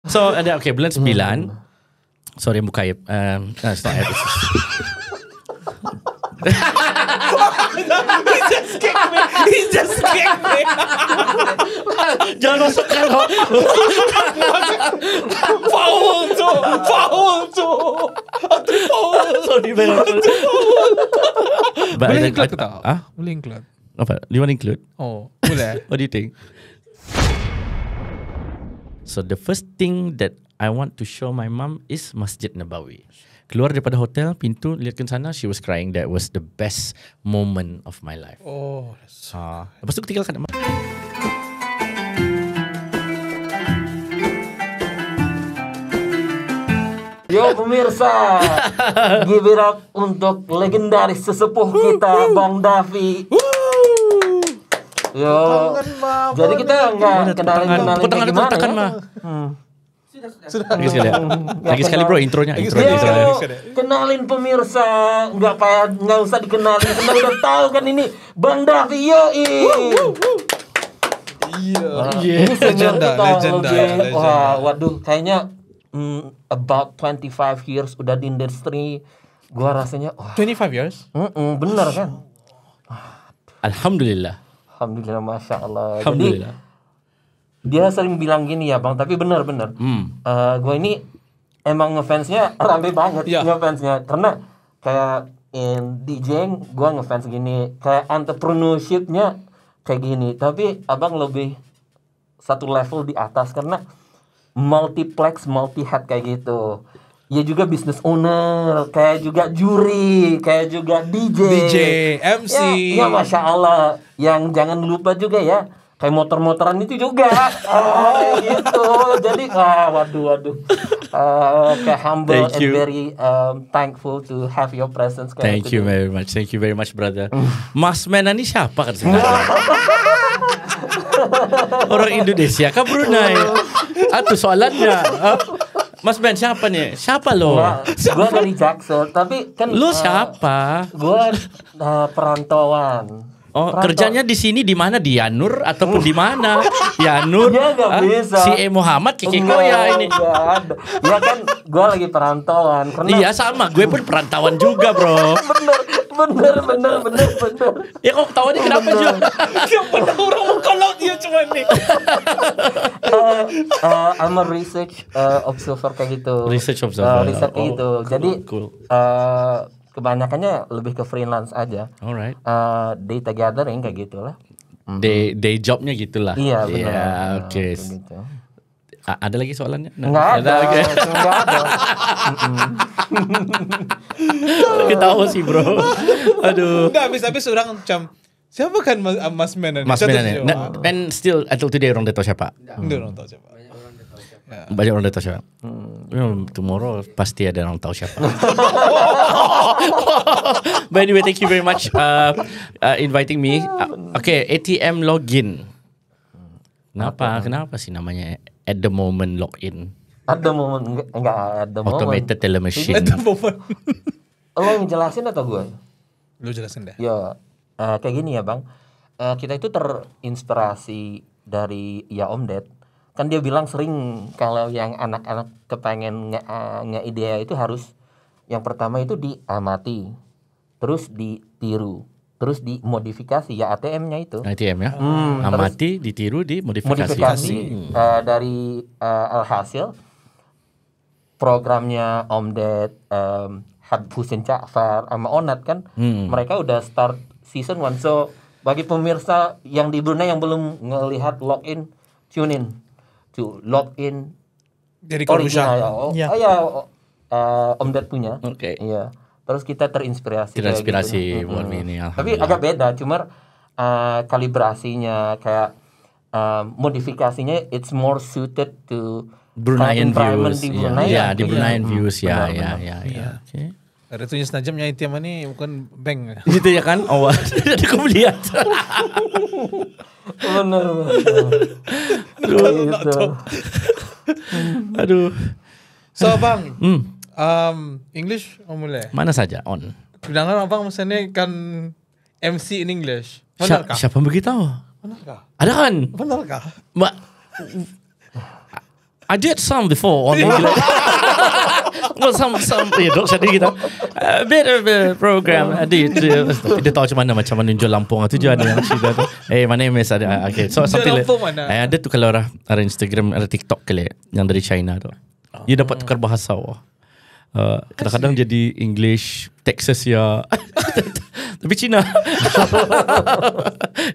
So ada bulan 9. Sorry Mukayib. It's not Aib. He just kicked me. Jangan masukkan kok. Foul tu. Sorry banget. Boleh include tak? Ah? Boleh include. Apa? Do you want to include? Oh, boleh. What do you think? So the first thing that I want to show my mom is Masjid Nabawi. Keluar daripada hotel, pintu, lihat ke sana, she was crying. That was the best moment of my life. Oh, Lepas tu tinggalkan. Yo pemirsa, give it up untuk legendaris sesepuh kita Bang Davi. Yo, jadi kita nggak kenalin Tepuk tangan, gimana tangan, ya? mah. Sudah. Lagi sekali bro, intronya. Yo, kenalin pemirsa, nggak usah dikenalin, karena udah tahu kan ini Bang Davi. Ini senior kita. Wah, waduh, kayaknya about 25 years udah di industri. Gua rasanya 25 years? Bener kan? Alhamdulillah. Alhamdulillah, Masya Allah. Alhamdulillah. Jadi dia sering bilang gini ya Bang, tapi bener. Gue ini emang ngefansnya rame banget. Ngefansnya karena kayak in DJing gue ngefans gini, kayak entrepreneurshipnya kayak gini. Tapi abang lebih satu level di atas karena multiplex, multi head kayak gitu. Ya juga business owner, kayak juga juri, kayak juga DJ, MC. Ya Masya Allah. Yang jangan lupa juga ya, kayak motor-motoran itu juga. Gitu. Jadi waduh. Kayak humble and very thankful to have your presence. Thank you very much. Thank you very much, brother. Mas Mena ini siapa kan sebenarnya? Orang Indonesia kah Brunei? Atau soalannya? Mas Ben siapa nih? Siapa lo? Gue dari Jaksel, tapi kan lo siapa? Gue perantauan. Oh, kerjanya di sini di mana? Di Yanur ataupun di mana? Yanur? Ya nggak bisa. Si Muhammad Kiki Koya ini. Ya kan, gue lagi perantauan. Karena iya sama, gue pun perantauan juga bro. Bener. Ya kok ketawanya kenapa juga? Siapa orang mau kalau dia cuma nih. I'm a research observer kayak gitu. Research observer. Riset kayak gitu. Jadi cool. Kebanyakannya lebih ke freelance aja. Alright. Data gathering kayak gitulah. Day jobnya gitulah. Iya benar. Iya, oke. Gitu. Ada lagi soalannya? Nggak ada. Okay. Nggak ada. Ketawa sih bro. Aduh. Enggak, habis orang macam siapa kan Mas Menan? Mas Menan. And still until today orang tahu siapa? Enggak orang tahu siapa. Banyak orang tahu siapa. Tomorrow pasti ada orang tahu siapa. But anyway, thank you very much inviting me. Okay, ATM login. Kenapa sih namanya at the moment login? At the moment enggak at the moment. Automated teller machine. At the moment. Lo ngejelasin atau gue? Lu jelasin deh. Ya, kayak gini ya Bang. Kita itu terinspirasi dari ya Om Ded. Kan dia bilang sering kalau yang anak-anak kepengen nge-idea itu harus yang pertama itu diamati, terus ditiru, terus dimodifikasi ya ATM-nya itu. ATM ya. Amati, ditiru, dimodifikasi. Dari alhasil programnya Om Ded, Habib Hussein Ja'far sama Onat kan, mereka udah start season 1. So bagi pemirsa yang di Brunei yang belum ngelihat login, tune in to login Jadi original. Om Ded punya. Oke. Iya. Terus kita terinspirasi. Terinspirasi buat ini. Tapi agak beda, cuma kalibrasinya kayak modifikasinya it's more suited to Bruneian views. Di Brunei. Ya, di Bruneian views ya. Oke. Ada tunya senajamnya ATM ini bukan bank. Gitu ya kan? Oh, ada kemudian. Benar. Aduh. So Bang, English mulai. Mana saja on. Sedangkan Abang misalnya kan MC in English. Benarkah? Siapa begitu? Benarkah? Ada kan? Benarkah? Mbak. I did some before on well, some dok jadi kita a bit of a program I did. Tapi dia tahu macam mana jual Lampung tu je ada yang cerita tu. My name is okay. So something like ada tu kalau ada Instagram, ada TikTok kali yang dari China tu. Dia dapat tukar bahasa. Kadang-kadang jadi English, Texas ya. Tapi Cina.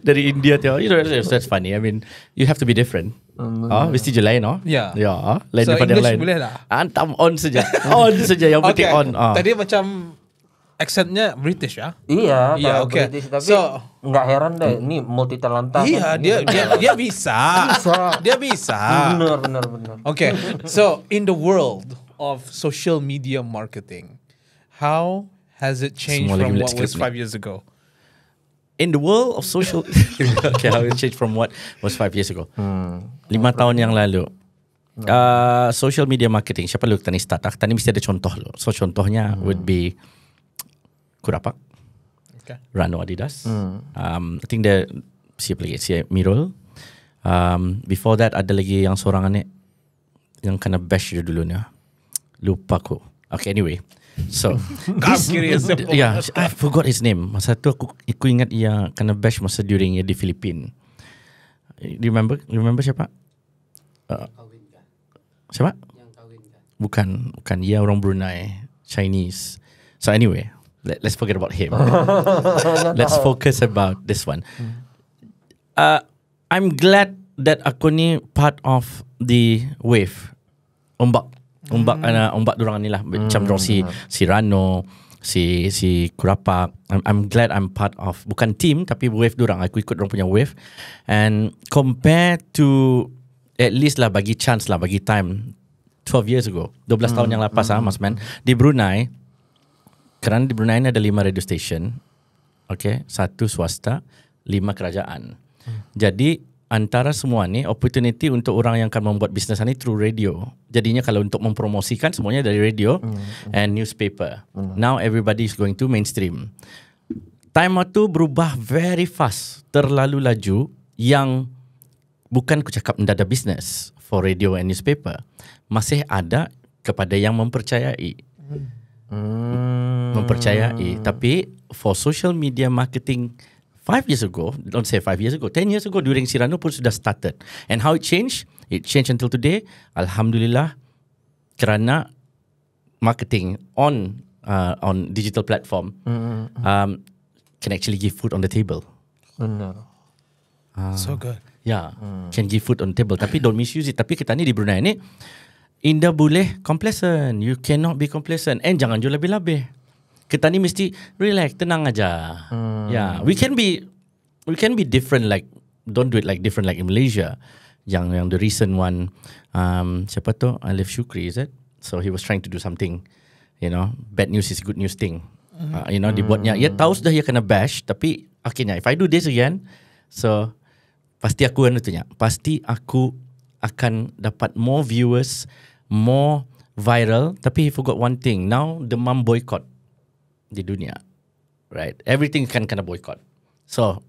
Dari India tu. That's funny. I mean, you have to be different. Mesti je lain Ya. Lain So daripada English lain. boleh lah. Antam on saja. On saja yang penting on. Tadi macam accentnya British ya? Iya, Iya, okay. British, tapi So- nggak heran deh, ini multi talenta. Iya, dia bisa. Dia bisa. Benar. Okay, so in the world of social media marketing, how has it changed Semua lagi from boleh what was script 5 years ago? In the world of social okay, how it changed from what was 5 years ago. 5 tahun yang lalu. Social media marketing. Siapa dulu kita ni start? Kita ni mesti ada contoh lo. So contohnya would be Kurapak, Okay. Rano Adidas. I think the siapa lagi? Si Mirul. Before that ada lagi yang seorang ni yang kena bash dia dulu ni. Lupa aku. Okay, anyway. So yeah, I forgot his name. Masa tu aku ingat ia kena bash masa during di Filipina. Remember siapa? Siapa? Bukan. Ia orang Brunei, Chinese. So anyway, let's forget about him. Let's focus about this one. I'm glad that aku ni part of the wave. Ombak dorang ni lah. Macam dorang si Rano, si Kurapak. I'm glad I'm part of, bukan team tapi wave dorang. Aku ikut dorang punya wave. And compare to at least lah bagi chance lah, bagi time 12 years ago, 12 tahun yang lepas Mas Man, di Brunei, kerana di Brunei ni ada 5 radio station, okay, 1 swasta, 5 kerajaan. Jadi antara semua ni opportunity untuk orang yang akan membuat bisnes ni through radio. Jadinya kalau untuk mempromosikan semuanya dari radio and newspaper. Now everybody is going to mainstream. Time tu berubah very fast, terlalu laju, yang bukan aku cakap tidak ada bisnes for radio and newspaper. Masih ada kepada yang mempercayai. Mempercayai. Tapi for social media marketing 5 years ago, don't say 5 years ago, 10 years ago during Sirano pun sudah started. And how it changed? It changed until today. Alhamdulillah, kerana marketing on digital platform can actually give food on the table. Benar. So good. Yeah, can give food on the table. Tapi don't misuse it. Tapi kita ni di Brunei ni, indah boleh complacent. You cannot be complacent. And jangan jual lebih-lebih. Kita ni mesti relax, tenang aja. Yeah, we can be different, like don't do it like different like in Malaysia. Yang the recent one, siapa tu? Alif Shukri, is it? So he was trying to do something, bad news is good news thing. Dibuatnya, ia tahu sudah ia kena bash, tapi akhirnya if I do this again, so pasti aku akan dapat more viewers, more viral. Tapi he forgot one thing. Now demam boycott di dunia, right? Everything kan kena boycott. So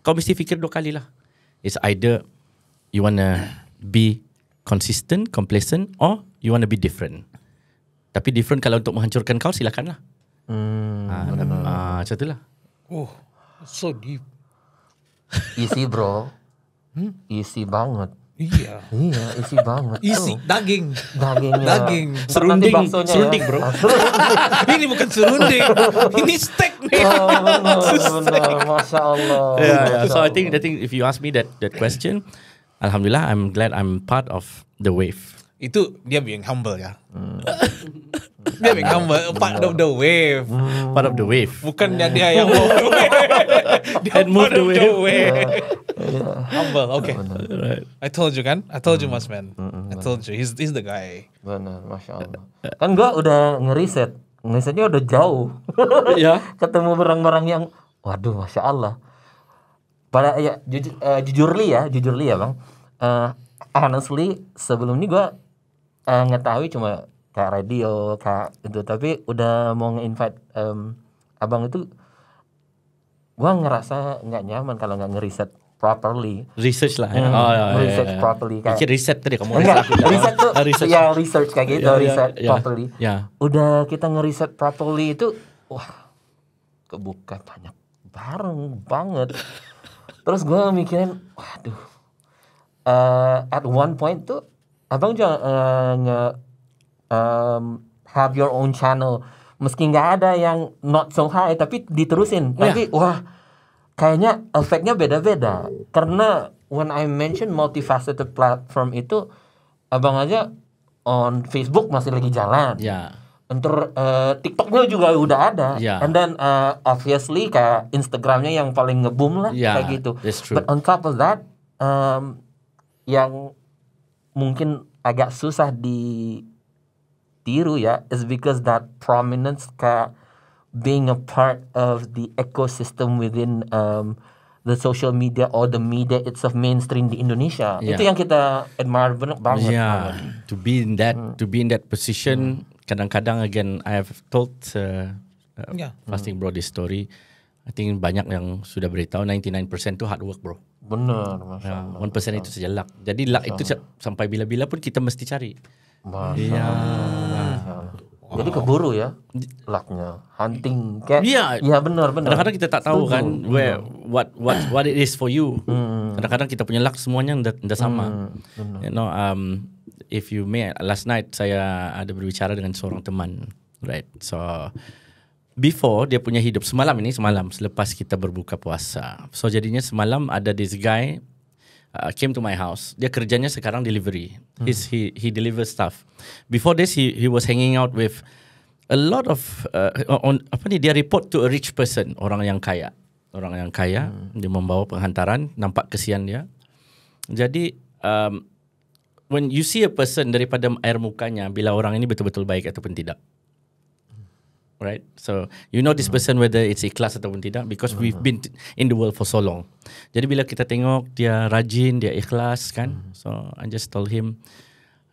kau mesti fikir 2 kali lah. It's either you wanna be consistent, complacent, or you wanna be different. Tapi different kalau untuk menghancurkan kau, silakanlah. Macam itulah. Oh, so deep. Easy bro. Easy banget. Iya. Iya, isi banget. Isi daging. Dagingnya. Daging. Serunding bro. Ini bukan serunding. Ini steak nih. Benar. Masya Allah. Yeah. So I think if you ask me that question, alhamdulillah, I'm glad I'm part of the wave. Itu dia being humble ya. Dia being humble, part of the wave. Part of the wave. Bukan dia yang mau. Dia And move part the of wave. Humble, okay. Right. I told you kan? I told you Mas Man. I told you, he's the guy. Benar, Masya Allah. Kan gua udah ngerisetnya udah jauh. Ya. Ketemu barang-barang yang, waduh, Masya Allah. Pada ya jujur li ya bang. Honestly sebelum ini gua ngetahui cuma kayak radio kayak itu, tapi udah mau nge-invite abang itu, gua ngerasa nggak nyaman kalau nggak ngeriset properly. Research lah. Research properly. Kayak riset tadi kamu enggak, research tuh research. ya research kayak gitu, research properly. Yeah. Udah kita ngeriset properly itu, wah, kebuka banyak banget. Terus gue mikirin, waduh, at one point tuh abang jangan have your own channel, meski nggak ada yang not so high tapi diterusin. Tapi wah, kayaknya efeknya beda-beda. Karena when I mention multifaceted platform itu, abang aja on Facebook masih lagi jalan. Untuk TikToknya juga udah ada. And then obviously kayak Instagramnya yang paling ngeboom lah, kayak gitu. But on top of that, yang mungkin agak susah ditiru ya, is because that prominence kayak being a part of the ecosystem within the social media or the media itself mainstream di Indonesia. Itu yang kita admire banget. To be in that position, kadang-kadang again I have told Fasting Bro this story. I think banyak yang sudah beritahu 99% itu hard work, bro. Benar, Masya Allah. 1% itu saja luck. Jadi luck itu sampai bila-bila pun kita mesti cari. Masya Allah. Jadi keburu ya lucknya, hunting kayak. Iya benar. Kadang-kadang kita tak tahu kan what it is for you. Kadang-kadang kita punya luck semuanya ndak sama. You know, if you may, last night saya ada berbicara dengan seorang teman, right? So before dia punya hidup semalam selepas kita berbuka puasa. So jadinya semalam ada this guy came to my house. Dia kerjanya sekarang delivery. He delivers stuff. Before this he was hanging out with a lot of dia report to a rich person, orang yang kaya. Dia membawa penghantaran, nampak kesian dia. Jadi when you see a person daripada air mukanya, bila orang ini betul-betul baik ataupun tidak. Right? So you know this person whether it's ikhlas ataupun tidak, because we've been in the world for so long. Jadi bila kita tengok dia rajin, dia ikhlas kan. So I just told him,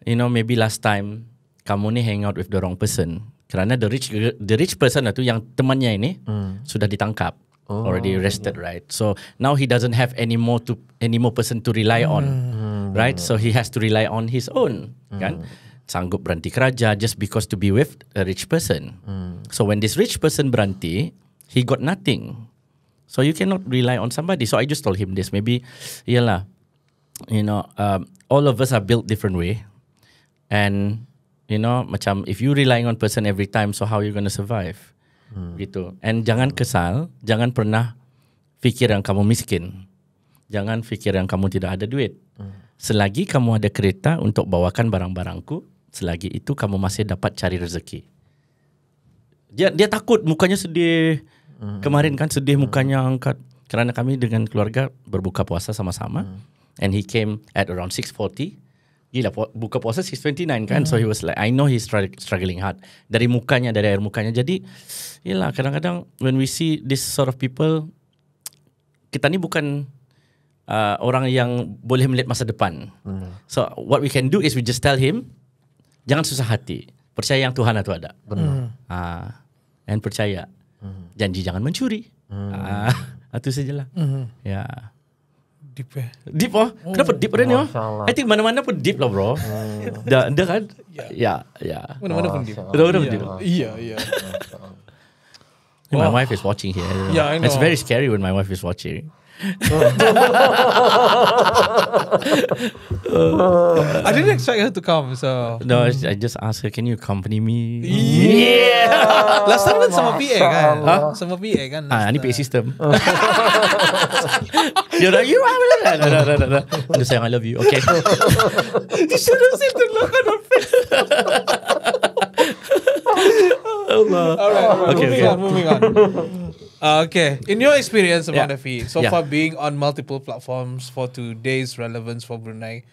you know, maybe last time kamu ni hang out with the wrong person. Kerana the rich person itu yang temannya ini sudah ditangkap. Already arrested, right? So now he doesn't have any more person to rely on. Right? So he has to rely on his own, kan? Sanggup berhenti kerja just because to be with a rich person. So when this rich person berhenti, he got nothing. So you cannot rely on somebody. So I just told him this. Maybe, yalah, you know, all of us are built different way. And, you know, macam if you relying on person every time, so how you gonna survive? Gitu. And jangan kesal, jangan pernah fikir yang kamu miskin. Jangan fikir yang kamu tidak ada duit. Selagi kamu ada kereta untuk bawakan barang-barangku, selagi itu kamu masih dapat cari rezeki. Dia takut, mukanya sedih. Kemarin kan sedih mukanya angkat. Kerana kami dengan keluarga berbuka puasa sama-sama. And he came at around 6:40. Gila, buka puasa 6:29 kan. So he was like, I know he's struggling hard. Dari mukanya, dari air mukanya. Jadi, yalah, kadang-kadang when we see this sort of people, kita ni bukan orang yang boleh melihat masa depan. So what we can do is we just tell him, jangan susah hati, percaya yang Tuhan itu ada. And percaya, janji jangan mencuri. Itu sajalah. Ya. Deep ya. Deep oh. Kenapa deep ni oh? I think mana-mana pun deep lah bro. Dah kan? Ya. Mana-mana pun deep. Mana-mana pun deep. Iya. My wife is watching here. Yeah, I know. It's very scary when my wife is watching. I didn't expect her to come, so no, I just asked her, can you accompany me? Yeah. Last time kan sama PA kan? Sama PA kan? Ini PA system. You're like, you are. No. Just saying I love you. Okay. You should have seen the look on her face. Alright. Okay. Moving on. Okay, in your experience, Abang Daffy, so far being on multiple platforms for today's relevance for Brunei,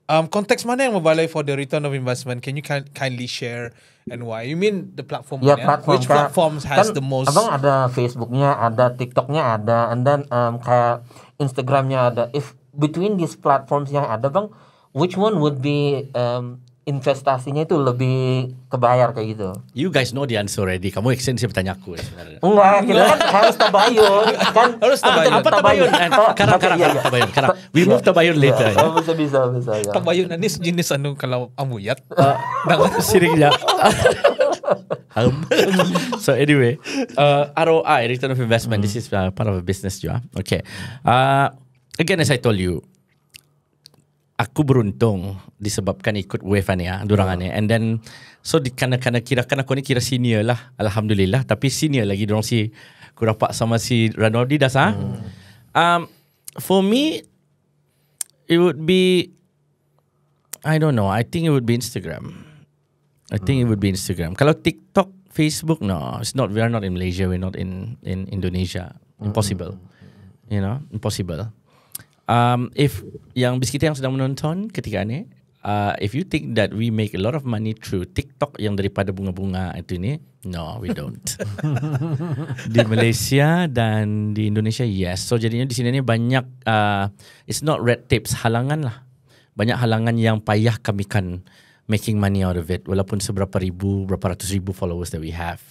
konteks mana yang membalai for the return of investment? Can you kindly share and why? You mean the platform? Platform. Which platforms has the most? Abang ada Facebooknya, ada TikToknya ada, and then kayak Instagramnya ada. If between these platforms yang ada, bang, which one would be investasinya itu lebih kebayar kayak gitu. You guys know the answer already. Kamu exchange saya bertanya aku sebenarnya. Enggak, kita kan harus tabayun kan. Harus tabayun. Apa tabayun? Karena tabayun. Karena we move tabayun later. Oh, bisa ya. Tabayun ini sejenis kalau amuyat. Siriknya. So anyway, ROI, return of investment. This is part of a business juga. Okay. Again, as I told you, aku beruntung disebabkan ikut wave ni dorang ni. And then so kerana kirakan aku ni kira senior lah, alhamdulillah. Tapi senior lagi dorang si Kurapak sama si Ranodi dah sah. For me, it would be, I don't know. I think it would be Instagram. Kalau TikTok, Facebook, no, it's not. We are not in Malaysia. We're not in Indonesia. Impossible. You know, impossible. If yang kita yang sedang menonton ketika ni, if you think that we make a lot of money through TikTok yang daripada bunga-bunga itu ni, no, we don't. Di Malaysia dan di Indonesia, yes. So jadinya di sini ni banyak, it's not red tapes, halangan lah. Banyak halangan yang payah kami kan making money out of it. Walaupun berapa ratus ribu followers that we have.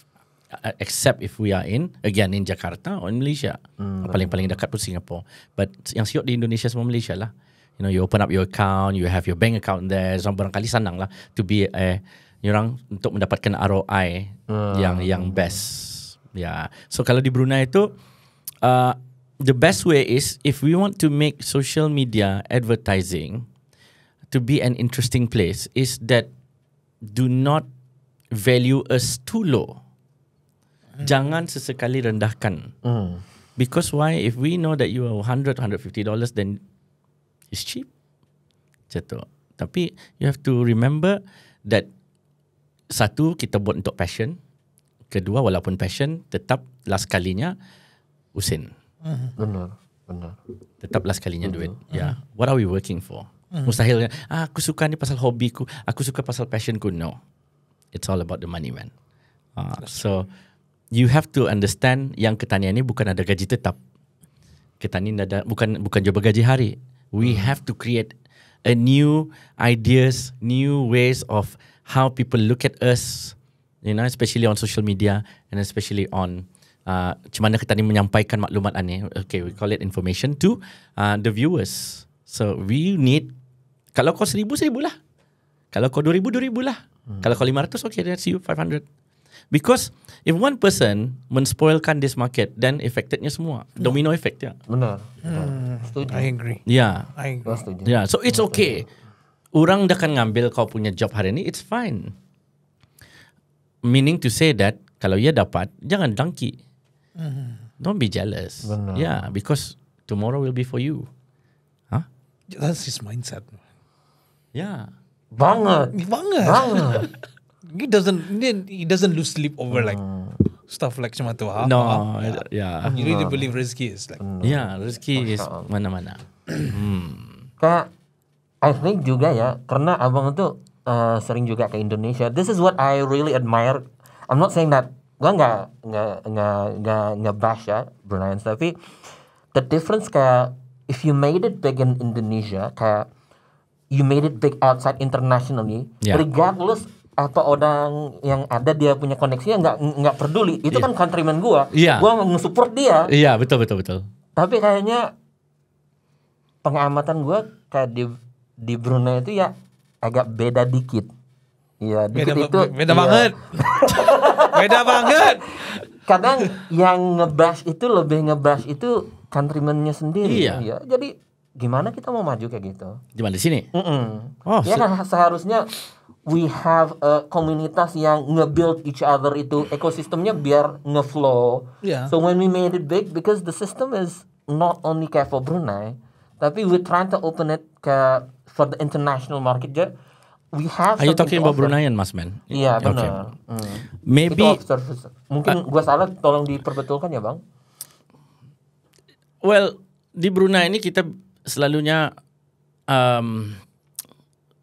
Except if we are in Jakarta or in Malaysia. Paling-paling dekat pun Singapore. But yang siot di Indonesia semua Malaysia lah. You know, you open up your account, you have your bank account there. So barangkali senang lah to be orang untuk mendapatkan ROI yang best. Yeah. So kalau di Brunei itu, the best way is if we want to make social media advertising to be an interesting place, is that do not value us too low. Jangan sesekali rendahkan. Because why? If we know that you are $100, $150, then it's cheap. Macam tu. Tapi you have to remember that satu, kita buat untuk passion. Kedua, walaupun passion, tetap last kalinya usin. Benar. Tetap last kalinya duit. Yeah. What are we working for? Mustahil aku suka ni pasal hobiku, aku suka pasal passionku. No. It's all about the money, man. So you have to understand yang ketanian ni bukan ada gaji tetap. Ketanian ada bukan juga gaji hari. We have to create a new ideas, new ways of how people look at us, you know, especially on social media and especially on macam mana kita ni menyampaikan maklumat ni. Okay, we call it information to the viewers. So we need, kalau kau 1,000 lah. Kalau kau 2,000 lah. Kalau kau 500, okay, that's you 500. Because if one person menspoilkan this market, then affectednya semua. Domino effect ya. Benar. Setuju. I agree. Yeah. I agree. Setuju. Yeah, so it's okay. Orang dah kan ngambil kau punya job hari ni, it's fine. Meaning to say that kalau ia dapat, jangan dengki. Don't be jealous. Benar. Yeah, because tomorrow will be for you. Huh? That's his mindset. Yeah. Banget. He doesn't lose sleep over like stuff like macam tu. No, yeah. You really believe rezeki is like. Yeah, rezeki is mana-mana. Kayak I think juga ya, karena abang itu sering juga ke Indonesia. This is what I really admire. I'm not saying that gua nggak bash ya Brunei, tapi the difference kayak if you made it big in Indonesia, kayak you made it big outside internationally, regardless apa orang yang ada dia punya koneksinya nggak peduli. Itu kan countryman gua nge-support dia. Iya, betul. Tapi kayaknya pengamatan gua kayak di Brunei itu ya agak beda dikit. Iya, dikit beda banget. Beda banget. Kadang yang ngebash itu countryman-nya sendiri. Iya. Ya. Jadi gimana kita mau maju kayak gitu? Di mana, di sini? Oh, ya kan seharusnya we have a komunitas yang nge-build each other itu ekosistemnya biar nge-flow. Yeah. So when we made it big, because the system is not only kayak for Brunei, tapi we're trying to open it for the international market. We have. Are you talking about Bruneian, Mas Man? Iya, benar. Okay. Maybe mungkin gua salah, tolong diperbetulkan ya, Bang. Well, di Brunei ini kita selalunya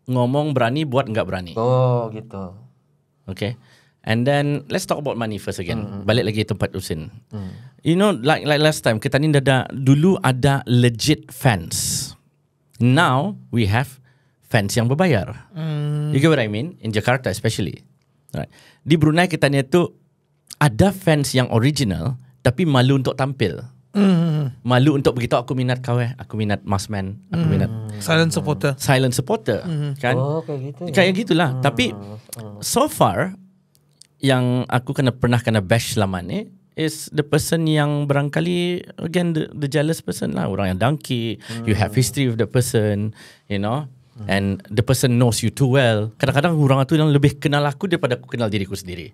ngomong berani, buat nggak berani. Oh, gitu. Okay. And then let's talk about money first again. Balik lagi tempat Usin. You know, like last time kita ni dulu ada legit fans. Now we have fans yang berbayar. You get what I mean? In Jakarta especially. Right. Di Brunei kita ni tu ada fans yang original tapi malu untuk tampil. Malu untuk beritahu aku minat kau aku minat Masman, aku minat Silent supporter. Kan? Kayak gitu. Kayak gitulah. Tapi so far yang aku pernah kena bash selama ni is the person yang barangkali again the jealous person lah, orang yang dengki. You have history with the person, you know, and the person knows you too well. Kadang-kadang orang tu yang lebih kenal aku daripada aku kenal diriku sendiri.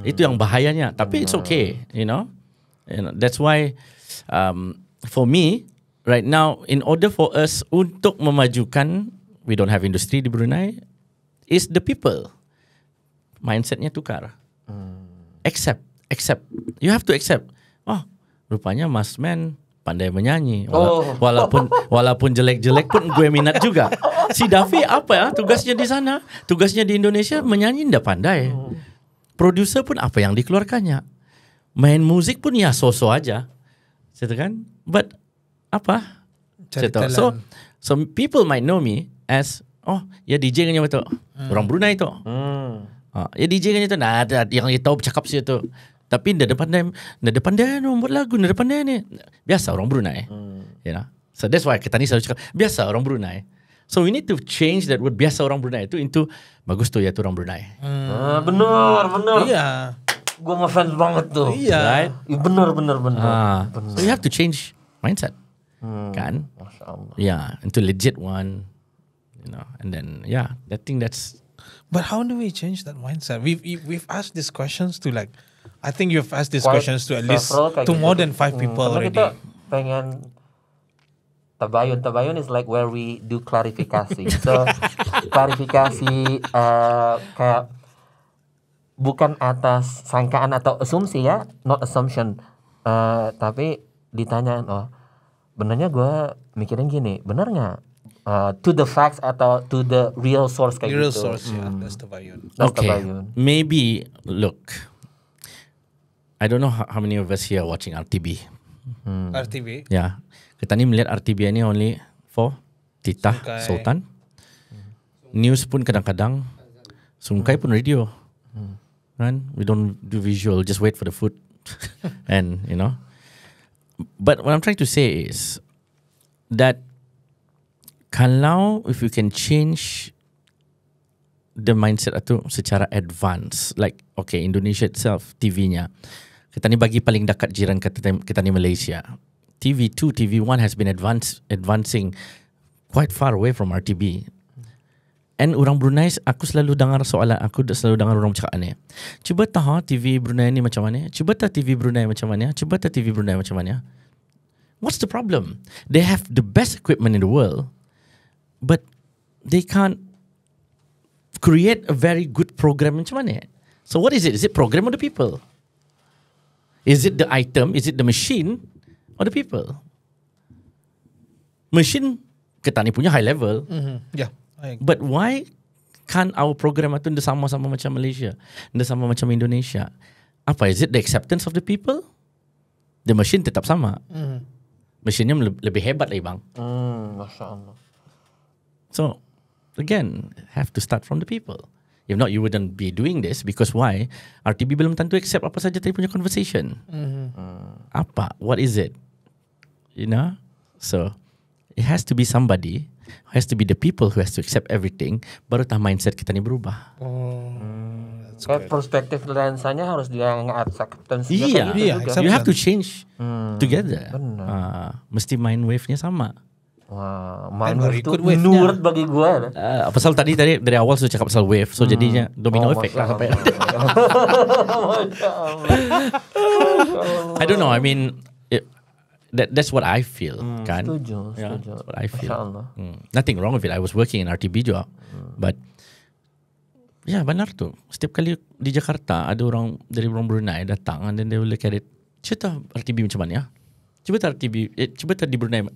Itu yang bahayanya. Tapi it's okay, you know. That's why for me right now, in order for us untuk memajukan, we don't have industry di Brunei, is the people mindsetnya tukar. Accept. You have to accept. Oh, rupanya Masman pandai menyanyi. Walaupun jelek-jelek pun gue minat juga. Si Davi apa ya tugasnya di sana? Tugasnya di Indonesia menyanyi ndak pandai. Producer pun apa yang dikeluarkannya? Main musik pun ya so-so aja. Gitu kan? But apa? So people might know me as ya DJ nya betul. Orang Brunei tu. Ya DJ nya tu ada yang dia tahu bercakap sih tu. Tapi ndak depan dia buat lagu, ndak depan dia ni. Biasa orang Brunei. You know. So that's why kita ni selalu cakap biasa orang Brunei. So we need to change that word biasa orang Brunei itu into bagus tu ya tu orang Brunei. Benar. Iya. Gue ngefans banget tuh. Iya. Right? Bener. So you have to change mindset. Kan? Masya Allah. Yeah, into legit one. You know, and then I think that's. But how do we change that mindset? We've asked these questions to I think you've asked these questions to at least to more than 5 people Karena already. kita pengen tabayun is like where we do klarifikasi. So klarifikasi kayak bukan atas sangkaan atau asumsi ya, not assumption. Tapi ditanyain, benarnya gue mikirin gini, benar nggak? To the facts atau to the real source kayak Real gitu. source, yeah, that's tabayun. Okay, maybe look. I don't know how many of us here are watching RTB. RTV. Ya, kita ni melihat RTB ni only for titah, Sungkai. sultan. News pun kadang-kadang, Sungkai pun radio. Kan? We don't do visual, just wait for the food. And you know. But what I'm trying to say is that kalau if you can change the mindset itu secara advance, like okay, Indonesia itself TV-nya kita ni bagi paling dekat jiran kita ni Malaysia. TV2, TV1 has been advancing quite far away from RTB. And orang Brunei, aku selalu dengar orang cakap ni. Cuba tahu TV Brunei ni macam mana? Cuba tahu TV Brunei macam mana? Cuba tahu TV Brunei macam mana? What's the problem? They have the best equipment in the world, but they can't create a very good program macam mana? So what is it? Is it program or the people? Is it the item? Is it the machine or the people? Machine kita ni punya high level. Yeah. But why can't our program itu sama-sama macam Malaysia, sama macam Indonesia? Apa? Is it the acceptance of the people? The machine tetap sama. Mesinnya lebih hebat lagi bang. Masya Allah. So again, have to start from the people. If not, you wouldn't be doing this because why? RTB belum tentu accept apa saja tadi punya conversation. Apa? What is it? You know? So it has to be somebody. Has to be the people who has to accept everything. Baru tah mindset kita ni berubah. Kayak perspektif lensanya harus dia nge-acceptance. Iya, exactly. You have to change together. Benar. Mesti mind wave-nya sama. Wah, Dan main baru wave itu ikut wave-nya. menurut bagi gue. Pasal tadi dari awal sudah cakap pasal wave, so jadinya domino effect lah sampai. I don't know. I mean, that's what I feel, kan? Setuju. That's what I feel. Masya Allah. Nothing wrong with it. I was working in RTB juga, but ya benar tu. Setiap kali di Jakarta ada orang dari orang Brunei datang, and then they will look at it. Cuba RTB macam mana ya? Cuba RTB. Cuba di Brunei.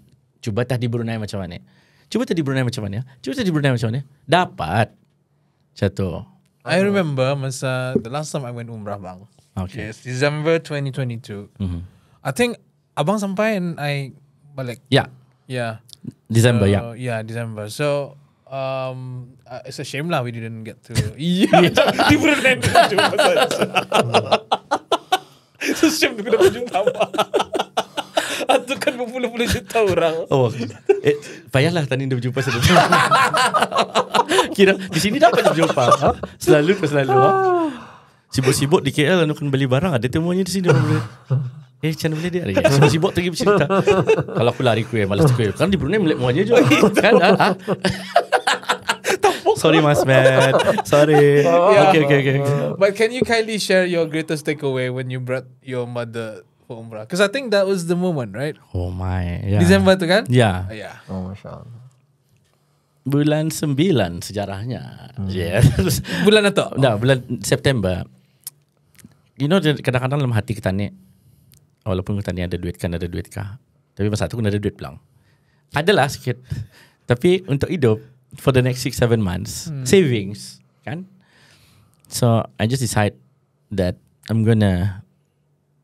Cuba di Brunei macam mana? Cuba di Brunei macam mana? Cuba di Brunei macam mana? Dapat. Satu. I remember masa the last time I went umrah bang. Okay. Yes, December 2022. I think abang sampai and I balik. Ya. Yeah. December ya. Yeah, December. So it's a shame lah we didn't get to. Di Brunei kita jumpa saja. It's a shame kita dapat jumpa. Itu kan berpuluh-puluh juta orang. Payahlah tadi dia berjumpa sebelum. Kira di sini dapat berjumpa. Selalu. Sibuk-sibuk di KL lalu kan beli barang, ada temuannya di sini orang boleh. Macam boleh dia? Sibuk-sibuk pergi bercerita. Kalau aku lari kuih, malas kuih. Kan di Brunei melek muanya juga. Kan? Sorry Mas Matt. Sorry. Okay. But can you kindly share your greatest takeaway when you brought your mother for Umrah? Because I think that was the moment, right? Oh my. Yeah. December tu kan? Yeah. Oh, Masya Allah. Bulan 9 sejarahnya. Yeah. Bulan atau? Bulan September. You know, kadang-kadang dalam hati kita ni, walaupun kita ni ada duit kah? Tapi masa tu kena ada duit pulang. Adalah sikit. Tapi untuk hidup, for the next 6-7 months, savings, kan? So, I just decide that I'm gonna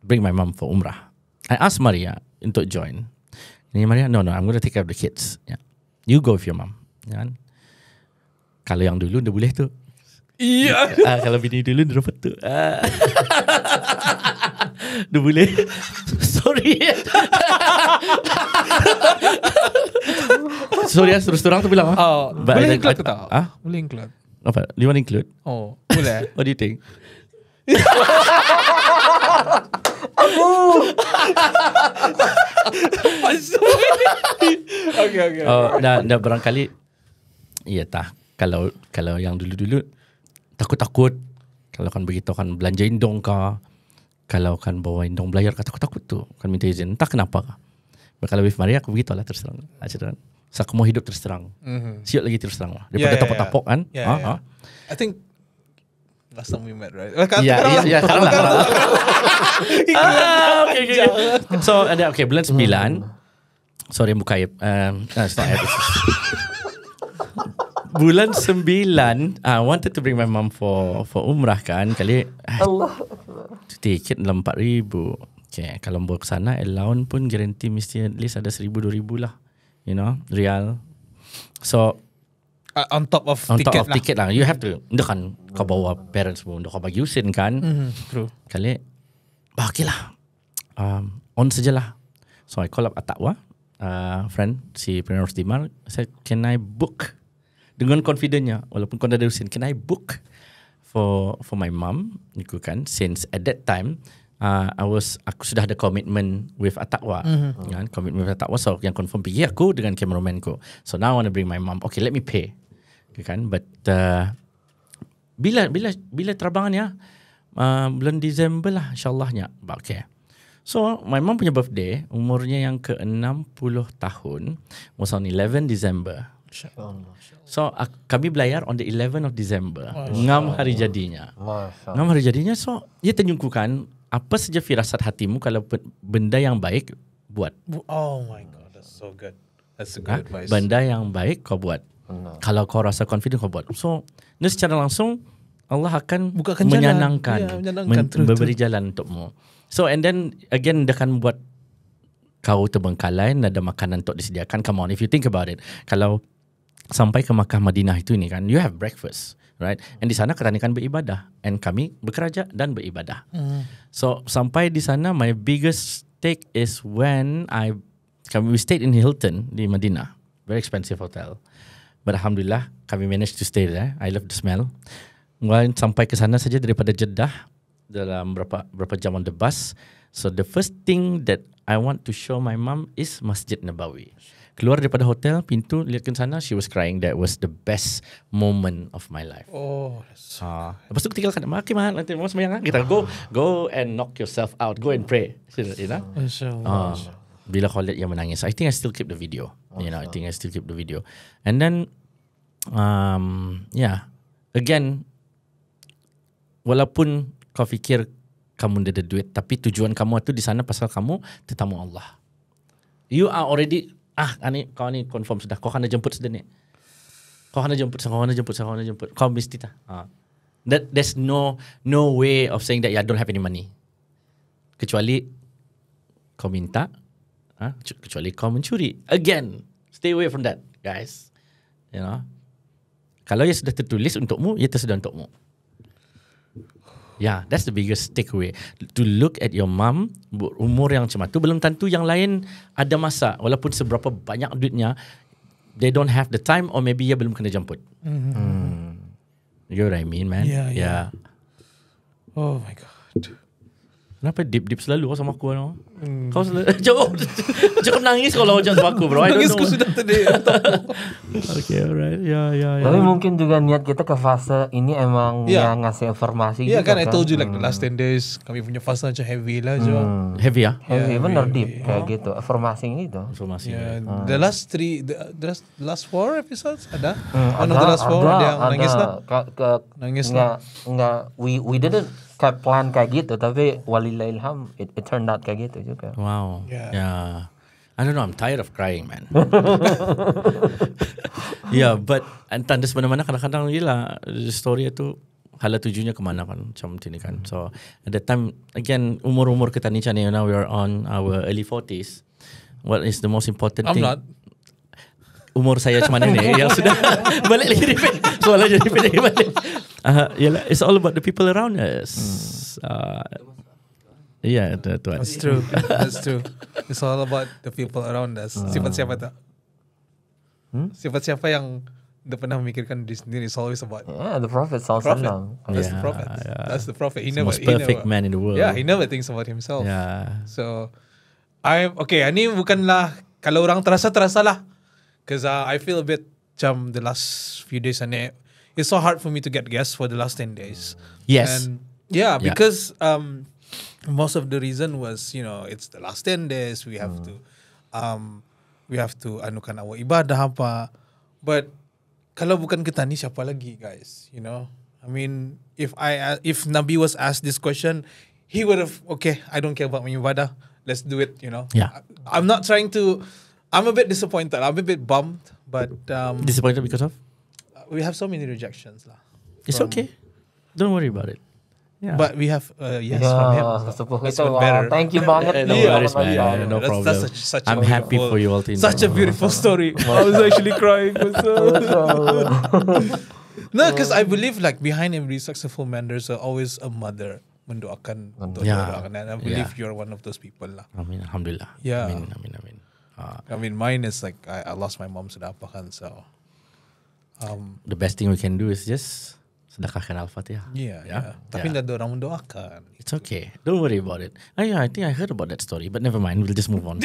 bring my mom for Umrah. I asked Maria untuk join. Maria, no, I'm gonna take care of the kids. Yeah. You go with your mom. Kan? Kalau yang dulu, dia boleh tu. Iya. Kalau bini dulu, dia dapat tu. Dia boleh. Sorry. Sorry terus terang tu bilang. Boleh include tak? Boleh include. Apa? You want include? Boleh. What do you think? Okay. Dah barangkali. Iya tah. Kalau yang dulu-dulu takut-takut. Kalau kan begitu kan belanja indong kah. Kalau kan bawa indong belayar kah takut-takut tu. Kan minta izin. Entah kenapa kah. Kalau with Maria aku begitu lah terus terang. So aku mau hidup terus terang. Siap lagi terus terang lah. Daripada tapok-tapok kan. I think last time we met, right? Ya, sekarang lah. Okay. So, bulan 9. Sorry, buka aib. It's not aib. Bulan 9, I wanted to bring my mom for Umrah kan. Kali, Allah. tiket dalam 4,000. Okay, kalau bawa ke sana, allowance pun guarantee mesti at least ada 1,000-2,000 lah. You know, rial. So, on top of tiket lah. You have to. Dia kan kau bawa parents pun, kau bagi usin kan. True. Kali, okay lah. On sajalah. So I call up Atakwa, friend si Premier Rosdimar. I said, can I book? Dengan confidentnya, walaupun kau dah ada usin, can I book for my mom? Aku kan, since at that time, aku sudah ada commitment with Atakwa. Kan? Commitment with Atakwa. So yang confirm pergi aku dengan cameraman ko. So now I want to bring my mom. Okay, let me pay. Kan? But bila terbangannya bulan Disember lah insyaAllahnya. Okay. So my mom punya birthday umurnya yang ke-60 tahun was on 11 December. So kami belayar on the 11 of December. Ngam hari jadinya. Ngam hari jadinya. So ia tunjukkan apa saja firasat hatimu kalau benda yang baik buat. Oh my God, that's so good. That's a good advice. Benda yang baik kau buat. Kalau kau rasa confident kau buat. So ini secara langsung Allah akan bukakan menyenangkan, memberi jalan untukmu. So and then again dia akan buat kau terbengkalai, ada makanan untuk disediakan. Come on, if you think about it, kalau sampai ke Makkah Madinah itu ini kan, you have breakfast, right? And di sana katanya kan beribadah, and kami bekerja dan beribadah. So sampai di sana, my biggest take is when we stayed in Hilton di Madinah, very expensive hotel. But alhamdulillah kami managed to stay there. I love the smell. Sampai ke sana saja daripada Jeddah dalam berapa jam on the bus. So the first thing that I want to show my mom is Masjid Nabawi. Keluar daripada hotel, pintu, lihat ke sana, she was crying. That was the best moment of my life. Oh, lepas tu tinggalkan, okay mahal, nanti mau sembahyang kita go and knock yourself out, go and pray. You know? Bila kau lihat yang menangis, I think I still keep the video. I think I still keep the video. And then, again, walaupun kau fikir kamu ada duit, tapi tujuan kamu itu di sana pasal kamu tetamu Allah. You are already kau ni confirm sudah. Kau kena jemput sudah ni. Kau kena jemput. Kau mesti tak. There's no way of saying that I don't have any money. Kecuali kau minta, kecuali kau mencuri. Again, stay away from that, guys. You know. Kalau ia sudah tertulis untukmu, ia tersedia untukmu. Yeah, that's the biggest takeaway. To look at your mom, umur yang macam tu, belum tentu yang lain ada masa. Walaupun seberapa banyak duitnya, they don't have the time or maybe ia belum kena jemput. You know what I mean, man? Yeah. Oh my god. Kenapa deep selalu sama aku? No? Kau selalu cukup nangis kalau macam sama aku, bro. I don't Nangisku know. sudah tadi. Okay, alright. Yeah. Tapi mungkin juga niat kita ke fase ini emang yang ngasih informasi Yeah, juga kan I told you like the last 10 days kami punya fase macam heavy lah je. Heavy ya? Heavy, bener deep kayak gitu. Informasi gitu. Informasi. Yeah, the last 3 the last 4 episodes ada? One of Ada, the last 4 ada yang nangis lah. Nangis lah. Enggak, we didn't plan kayak gitu, tapi walillahilham it turned out kayak gitu juga. Wow. Yeah. I don't know, I'm tired of crying, man. But tanda mana-mana kadang-kadang gila story itu hala tujuannya kemana kan, macam ini kan. So at that time again umur kita ni macam ni, now we are on our early 40s. What is the most important thing? I'm not. Umur saya macam mana ni yang sudah balik lagi repeat. Soalan jadi repeat balik. It's all about the people around us. That's true. That's true. It's all about the people around us. Siapa tak? Siapa yang dia pernah memikirkan diri sendiri? It's always about the Prophet sallallahu. That's the Prophet. That's the Prophet. He the never most perfect man in the world. Yeah, he never thinks about himself. Yeah. So ini bukanlah kalau orang terasa lah. Because I feel a bit macam the last few days and it's so hard for me to get guests for the last 10 days. Yes. And because most of the reason was, it's the last 10 days, we have to anukan our ibadah apa. But kalau bukan kita ni siapa lagi, guys, I mean, if Nabi was asked this question, he would have, I don't care about my ibadah, let's do it, Yeah. I'm not trying to, I'm a bit disappointed, I'm a bit bummed, but Disappointed because of? we have so many rejections lah. It's okay. Don't worry about it. Yeah. But we have yes from him. That's even better. Thank you banget. No worries, man. No That's problem. such I'm happy for you all to Such a beautiful story. I was actually crying. No, because I believe like behind every successful man, there's always a mother mendoakan untuk orang, and I believe you're one of those people lah. Amin, alhamdulillah. Yeah. Amin. I mean, mine is like I lost my mom sudah apa kan, so the best thing we can do is just sedekahkan Al-Fatihah. Yeah. Tapi tidak ada orang mendoakan. It's okay. Don't worry about it. I think I heard about that story, but never mind. We'll just move on.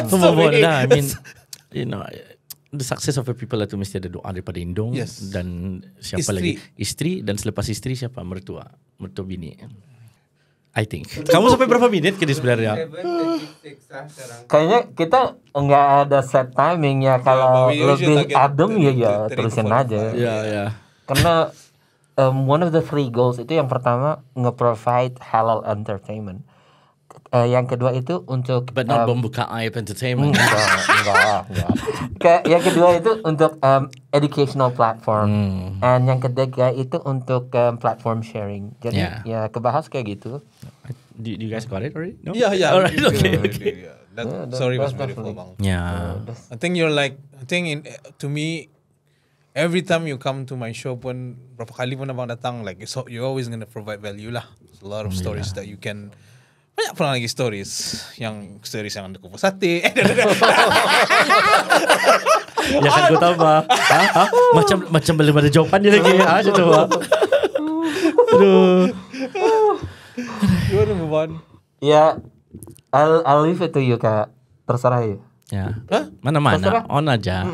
story? I mean, the success of the people itu mesti ada doa daripada indung. Yes. Dan siapa lagi? Isteri, dan selepas isteri siapa? Mertua bini. I think. Kamu sampai berapa minit ke sebenarnya? Kayaknya kita nggak ada set timing ya. Kalau lebih adem ya terusin aja. Ya. Karena one of the 3 goals itu yang pertama nge-provide halal entertainment. Yang kedua itu untuk But not membuka aib entertainment. enggak. Yang kedua itu untuk educational platform. And yang ketiga itu untuk platform sharing. Jadi ya kebahas kayak gitu. Do you guys got it already? No? Yeah. Alright, okay. That story was beautiful, bang. Yeah. I think to me, every time you come to my show pun, berapa kali pun abang datang, like you're always gonna provide value lah. There's a lot of stories that you can. Banyak pernah lagi stories yang ada kupas sate. Ya kan kau tambah. Macam belum ada jawapan dia lagi. Macam tu. Aduh. You want to move on? Ya, I'll leave it to you, Kak. Terserah ya. Ya. Huh? Mana-mana. On aja.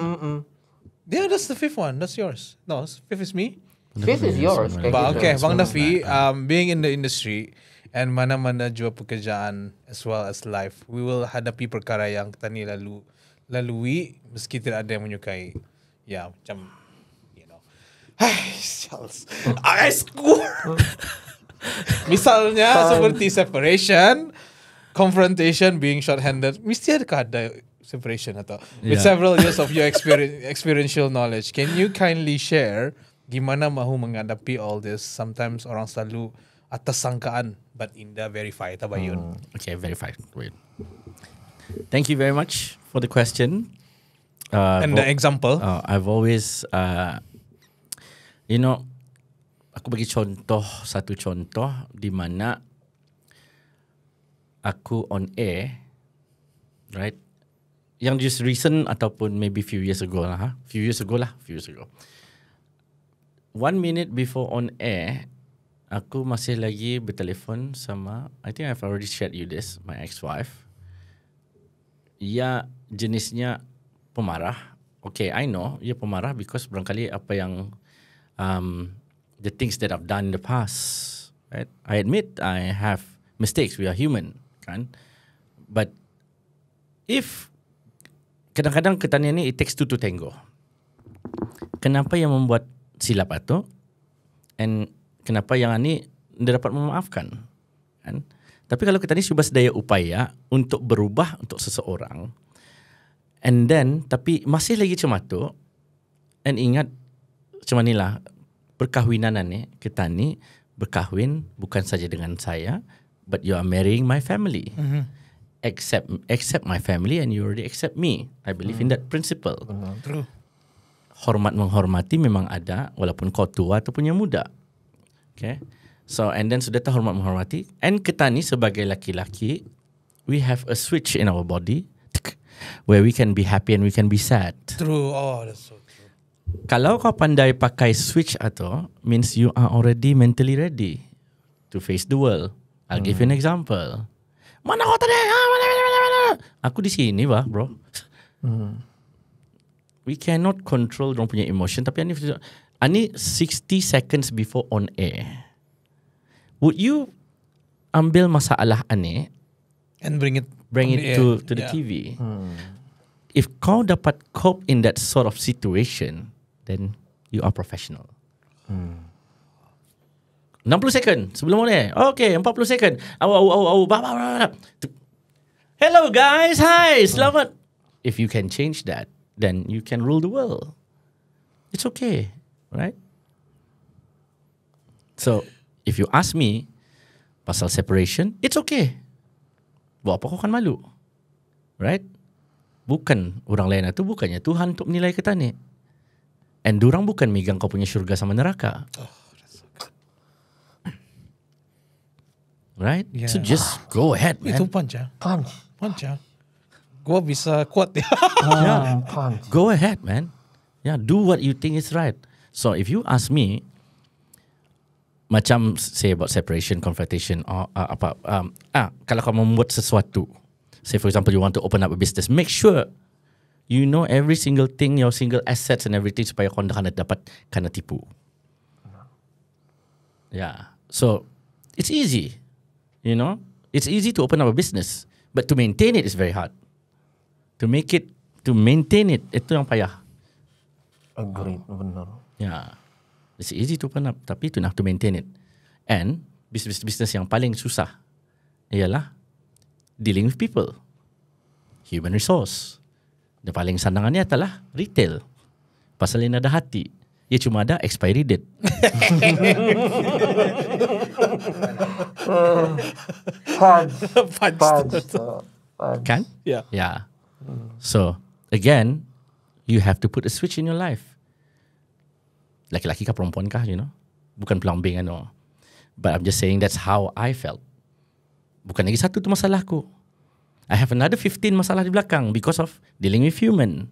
Yeah, that's the 5th one. That's yours. No, 5th is me. 5th is yours. But okay, Bang Dafi, being in the industry and mana-mana jua pekerjaan as well as life, we will hadapi perkara yang kita ni lalui meski tidak ada yang menyukai. Ya, macam I score. Misalnya seperti separation, confrontation, being short-handed, mesti ada separation atau with several years of your experiential knowledge, can you kindly share gimana mahu menghadapi all this? Sometimes orang selalu atas sangkaan, but Indah verify tabayun. Okay, verify. Wait. Thank you very much for the question. And the example. I've always You know, aku bagi satu contoh di mana aku on air, right? Yang just recent ataupun maybe few years ago. 1 minute before on air, aku masih lagi bertelefon sama, I think I've already shared you this, my ex-wife. Ya, jenisnya pemarah. Okay, I know ia pemarah because barangkali apa yang the things that I've done in the past, right? I admit I have mistakes. We are human, kan? But if kadang-kadang ketanya ni, it takes two to tango. Kenapa yang membuat silap itu? And kenapa yang ni dia dapat memaafkan? Kan? Tapi kalau kita ni cuba sedaya upaya untuk berubah untuk seseorang, and then tapi masih lagi macam tu, and ingat macam inilah perkahwinan ni, kita ni berkahwin bukan saja dengan saya, but you are marrying my family. Accept my family and you already accept me. I believe in that principle. True. Hormat menghormati memang ada walaupun kau tua ataupun yang muda. Okay. So and then sudah tahu hormat menghormati, and kita ni sebagai laki-laki, we have a switch in our body where we can be happy and we can be sad. True. Oh, that's so true. Kalau kau pandai pakai switch atau, means you are already mentally ready to face the world. I'll give you an example. Mana kau tadi? Aku di sini bro. We cannot control dorang punya emotion, tapi ani 60 seconds before on air. Would you ambil masalah ani and bring it to the TV? If kau dapat cope in that sort of situation, then you are professional. 60 second sebelum on air. Okay, 40 second. Hello guys, hi, selamat. If you can change that, then you can rule the world. It's okay, right? So, if you ask me pasal separation, it's okay. Buat apa kau kan malu? Right? Bukan orang lain itu, bukannya Tuhan untuk menilai kita ni. And durang bukan megang kau punya syurga sama neraka. Oh, that's so good. Right? Yeah. So just go ahead, man. Itu punch. Gua bisa kuat ya. Punch. Go ahead, man. Yeah, do what you think is right. So if you ask me, macam say about separation, confrontation, or kalau kau membuat sesuatu, say for example you want to open up a business, make sure you know every single thing, your single assets and everything supaya kau tak dapat kena tipu. Yeah, so it's easy, you know, it's easy to open up a business, but to maintain it is very hard. To maintain it, itu yang payah. Agreed, benar. Yeah. It's easy to open up, tapi to have to maintain it. And business yang paling susah ialah dealing with people, human resource. Yang paling sandangannya adalah retail. Pasal ini ada hati. Ia cuma ada expiry date. Punch. Kan? Yeah. Yeah. So, again, you have to put a switch in your life. Laki-laki kah perempuan kah, you know? Bukan pelambing, no. But I'm just saying that's how I felt. Bukan lagi satu tu masalahku. I have another 15 masalah di belakang because of dealing with human.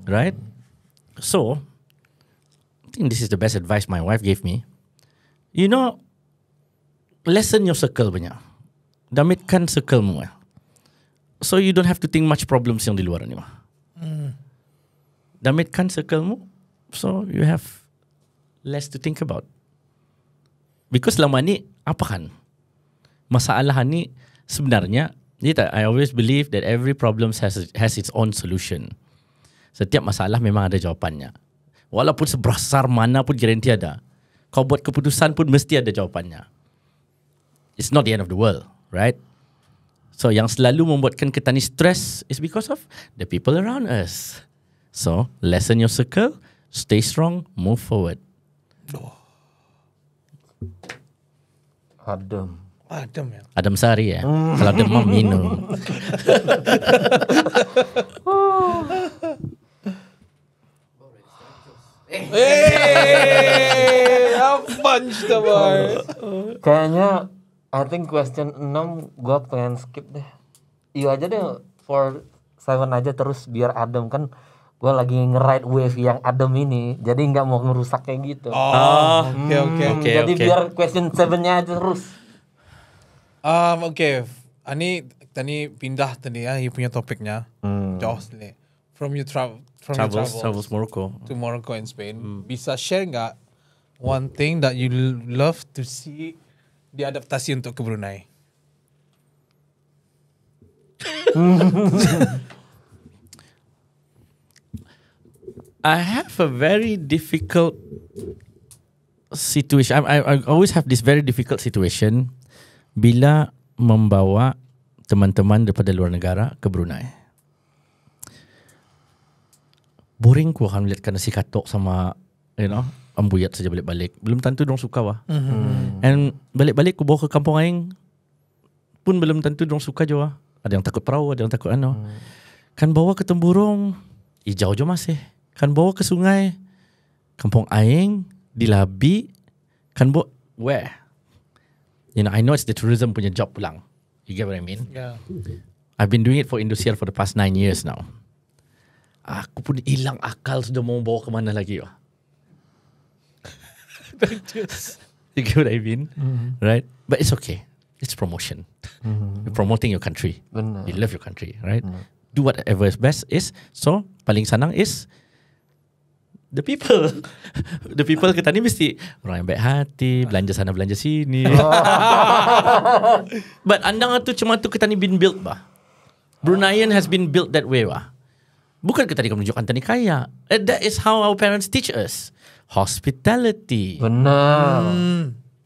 Right? So, I think this is the best advice my wife gave me. You know, lessen your circle banyak. Damitkan circle-mu. So you don't have to think much problems yang di luar ni. Damitkan circle-mu. So you have less to think about. Because selama ni, apa kan? Masalah ni sebenarnya, I always believe that every problem has its own solution. Setiap masalah memang ada jawapannya. Walaupun sebesar mana pun garanti ada. Kau buat keputusan pun mesti ada jawapannya. It's not the end of the world, right? So yang selalu membuatkan kita ni stress is because of the people around us. So lessen your circle, stay strong, move forward. Adem ya. Adem sari ya. Kalau demam minum. Hey! A bunch the boys. Kayaknya I think question 6 gua pengen skip deh. Iya aja deh for 7 aja terus biar adem kan. Gua lagi nge-ride wave yang adem ini. Jadi nggak mau ngerusak kayak gitu. Oke. Jadi biar question 7-nya aja terus. Okay. Ani tadi pindah tadi ya, you punya topiknya. Jauh nih. From your travels Morocco to Morocco and Spain. Bisa share nggak one thing that you love to see diadaptasi untuk ke Brunei? I have a very difficult situation. I always have this very difficult situation bila membawa teman-teman daripada luar negara ke Brunei. Boring ku akan melihat nasi katok sama ambuyat saja balik-balik. Belum tentu dong suka wah. And balik-balik ku bawa ke kampung aing pun belum tentu dong suka jua. Ada yang takut perahu, ada yang takut Kan bawa ke Temburong, hijau je masih. Kan bawa ke sungai, kampung aing, di Labi, kan bawa, where? I know it's the tourism punya job pulang. You get what I mean? Yeah. I've been doing it for Indosiar for the past 9 years now. Aku pun hilang akal sudah mau bawa kemana lagi. You get what I mean? Right? But it's okay. It's promotion. You're promoting your country. Benar. You love your country, right? Do whatever is best is. So, paling senang is the people. The people kita ni mesti orang yang baik hati, belanja sana belanja sini. But andang tu cuma tu kita ni been built bah. Bruneian has been built that way bah. Bukan kita ni menunjukkan kita ni kaya. That is how our parents teach us. Hospitality.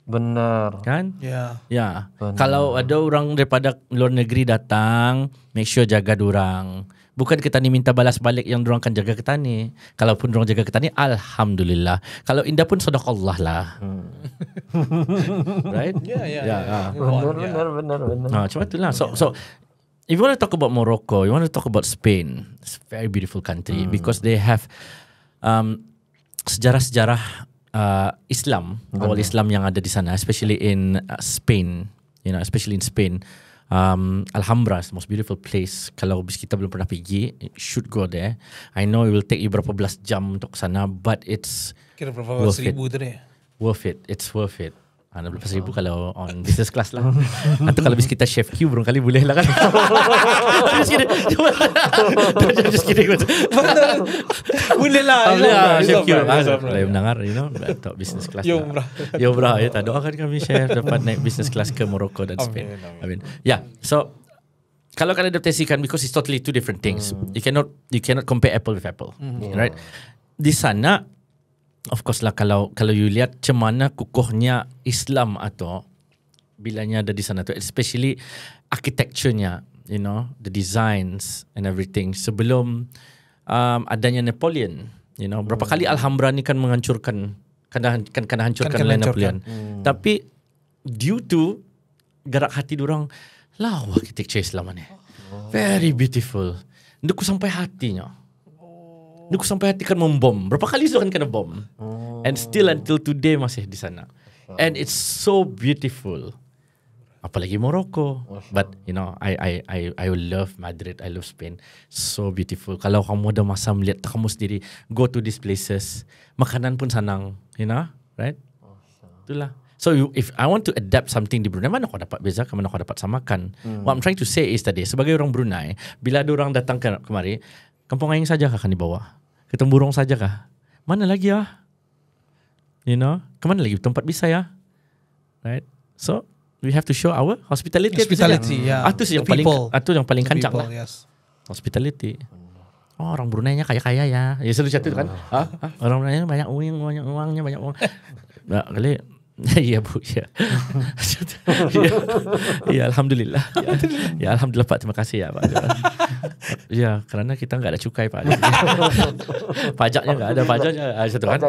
Benar. Kan? Yeah. Ya. Benar. Kalau ada orang daripada luar negeri datang, make sure jaga dorang. Bukan kita ni minta balas balik yang dorang kan jaga kita ni. Kalaupun dorang jaga kita ni, alhamdulillah. Kalau indah pun sedekah lah. Right? Yeah. Benar. Cuma itulah. So if you want to talk about Morocco, you want to talk about Spain. It's a very beautiful country because they have sejarah-sejarah Islam, awal Islam yang ada di sana, especially in Spain. Especially in Spain. Alhambra is the most beautiful place. Kalau kita belum pernah pergi, you should go there. I know it will take you berapa belas jam untuk sana, but it's Kira berapa ribu tadi? worth it. It's worth it. 12,000 kalau on business class lah. Atau kalau bis kita chef Q barangkali boleh lah kan. Just kidding. Boleh lah. Chef Q. Kalau yang mendengar, atau business class. Ya umrah. Ya, tak doakan kami chef dapat naik business class ke Morocco dan Spain. Amin. Yeah, so kalau kalian adaptasikan, because it's totally two different things. You cannot compare apple with apple, right? Di sana, of course lah, kalau you lihat macam mana kukuhnya Islam atau bilanya ada di sana tu, especially architecture-nya, the designs and everything. Sebelum adanya Napoleon, berapa kali Alhambra ni kan menghancurkan, kena hancurkan oleh Napoleon. Tapi due to gerak hati dorang, lawa architecture Islam ni. Very beautiful. Nduk sampai hatinya. Aku sampai hati kan membom. Berapa kali sudah kan kena bom. And still until today masih di sana. And it's so beautiful. Apalagi Morocco. But I love Madrid. I love Spain. So beautiful. Kalau kamu ada masa melihat kamu sendiri, go to these places. Makanan pun senang. Right? Itulah. So if I want to adapt something di Brunei, mana kau dapat beza, mana kau dapat samakan. What I'm trying to say is tadi, sebagai orang Brunei, bila ada orang datang kemari, kampung aing saja kah akan dibawa? Ke Temburong saja kah? Mana lagi ya? Kemana lagi tempat bisa ya? Right? So, we have to show our hospitality. Yeah. Itu yang paling kancang lah. Yes. Hospitality. Oh, orang Brunei-nya kaya-kaya ya. Ya selalu cakap kan? Orang Brunei banyak uangnya, banyak uang. Nah, kali iya bu, ya. Ya, alhamdulillah. Ya, alhamdulillah Pak, terima kasih ya Pak. Ya, kerana kita enggak ada cukai Pak. Pajaknya enggak ada, satu kan.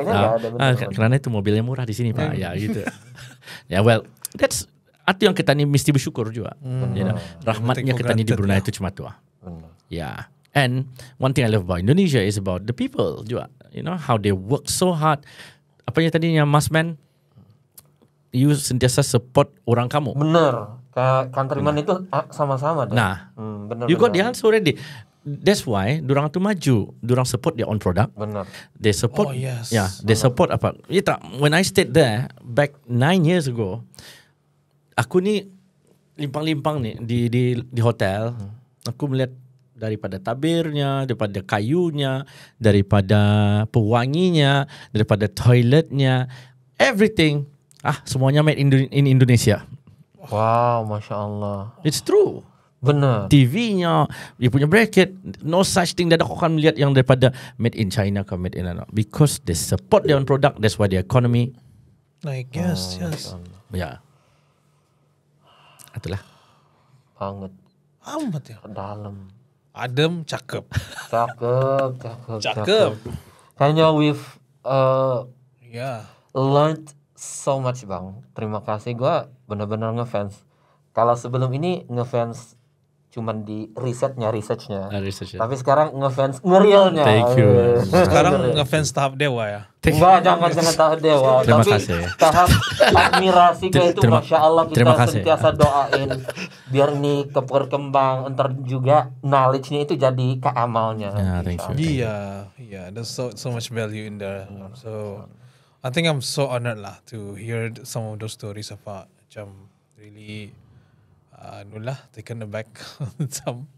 Kerana itu mobilnya murah di sini Pak. Ya gitu. Ya, well, itu yang kita ni mesti bersyukur juga. Rahmatnya kita ni di Brunei itu cuma tu. Ya. And one thing I love about Indonesia is about the people juga. How they work so hard. apanya tadinya Mas Man, you sentiasa support orang kamu. Bener. Kayak countryman itu sama-sama deh. Nah, bener. you got the answer already. That's why dorang tu maju, dorang support their own product. Bener. They support, Oh, yes. yeah, they support apa? Ya tak, when I stayed there back 9 years ago, aku ni limpang-limpang ni di hotel, aku melihat daripada tabirnya, daripada kayunya, daripada pewanginya, daripada toiletnya, everything, semuanya made in Indonesia. Wow, Masya Allah. It's true. Bener. TV-nya, dia punya bracket, no such thing that aku akan melihat yang daripada made in China ke made in because they support their own product. That's why the economy. Like yes. Ya, itulah. Banget. Amat ya. Dalam. Adem, cakep. Cakep. Kayaknya we've Yeah. learned so much bang. Terima kasih, gue benar-benar ngefans. Kalau sebelum ini ngefans cuman di researchnya. Tapi sekarang ngefans ngerealnya. Thank you. Sekarang ngefans tahap dewa ya. Enggak, jangan tahap dewa. Terima Tapi kasih. tahap admirasi kayak itu, Masya Allah, kita terima kasih. sentiasa doain biar nih berkembang, ntar juga knowledge-nya itu jadi ke amalnya. Yeah, thank you. Yeah. There's so much value in there. So I think I'm so honored lah to hear some of those stories about macam really taken aback some.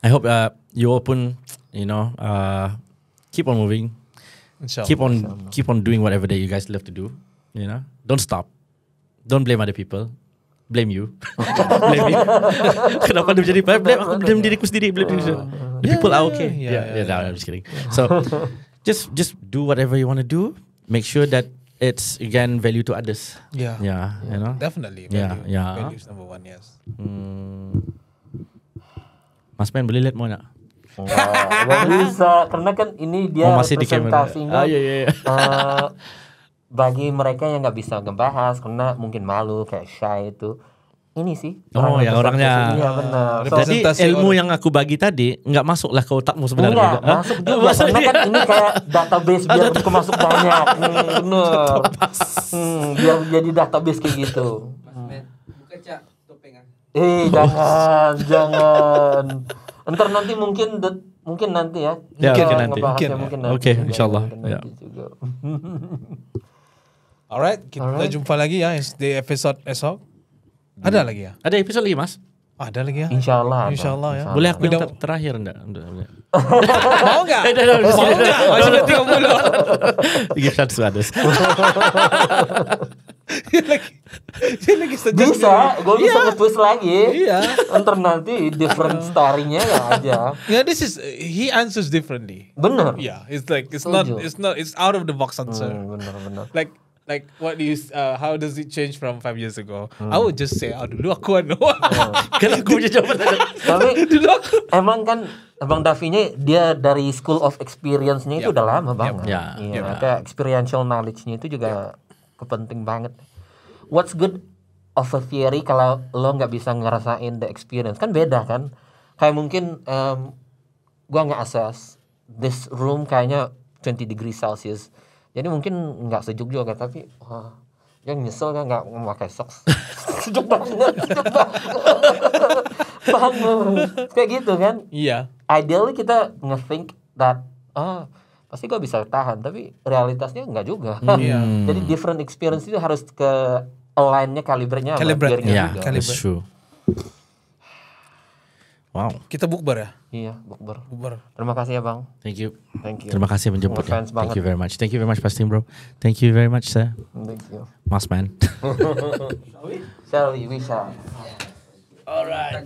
I hope you all pun, keep on moving, Inshallah. keep on doing whatever that you guys love to do. Don't stop, don't blame other people, blame you, blame me. Kenapa dia jadi blame aku, blame diriku sendiri, blame diri sendiri. The people are okay. Yeah. No, I'm just kidding. So just do whatever you want to do. Make sure that it's again value to others. Yeah. Definitely. Yeah. Value is number one, yes. Mas Man boleh lihat mau nak? Nggak bisa, karena kan ini dia masih di kamera. presentasinya. Iya. Bagi mereka yang nggak bisa ngebahas karena mungkin malu kayak shy itu. Ini sih. Oh, yang orangnya. Iya benar. Jadi ilmu yang aku bagi tadi nggak masuklah ke otakmu sebenarnya. Enggak, masuk juga. Karena kan ini kayak database biar bisa masuk banyak. Bener. Biar jadi database kayak gitu. Buka Cak topengan. Jangan. Ntar nanti mungkin nanti ya. Ya, Kita mungkin nanti. ngebahasnya mungkin nanti. Oke, insyaallah. Ya. Juga. Alright, kita jumpa lagi ya di episode esok. Ada lagi ya? Ada episode lagi, Mas? Ada lagi ya? Insyaallah. Insyaallah ya. Boleh aku yang terakhir enggak? Mau nggak? Mau nggak? Masih ada 30. Give chance to others. Dia lagi suggest. Bisa, gue bisa nge-twist lagi. Iya. Ntar nanti different story-nya ya aja. Yeah, he answers differently. Bener. Yeah, it's like it's Setuju. not it's out of the box answer. Bener. Like what do you how does it change from 5 years ago? I would just say dulu aku anu. Kan aku punya jawaban. Tapi Dulu aku. emang kan Abang Davi-nya dia dari school of experience-nya itu udah lama banget. Yeah. Iya, kayak experiential knowledge-nya itu juga kepenting banget. What's good of a theory kalau lo nggak bisa ngerasain the experience, kan beda kan? Kayak mungkin gua nggak assess this room kayaknya 20 degrees Celsius. Jadi mungkin nggak sejuk juga, tapi yang nyesel kan nggak memakai socks. Sejuk banget. Kayak gitu kan? Iya. Ideally kita nge-think that pasti gue bisa tahan, tapi realitasnya enggak juga. Jadi different experience itu harus ke align-nya, kalibernya sama gear-nya Yeah, juga. that's true. Wow. Kita bukber ya? Iya, bukber. Bukber. Terima kasih ya Bang. Thank you. Thank you. Terima kasih menjemput. Ngefans banget. Thank you very much. Thank you very much, Pasting Bro. Thank you very much, sir. Thank you. Mas Man. Shall we? We shall. Alright.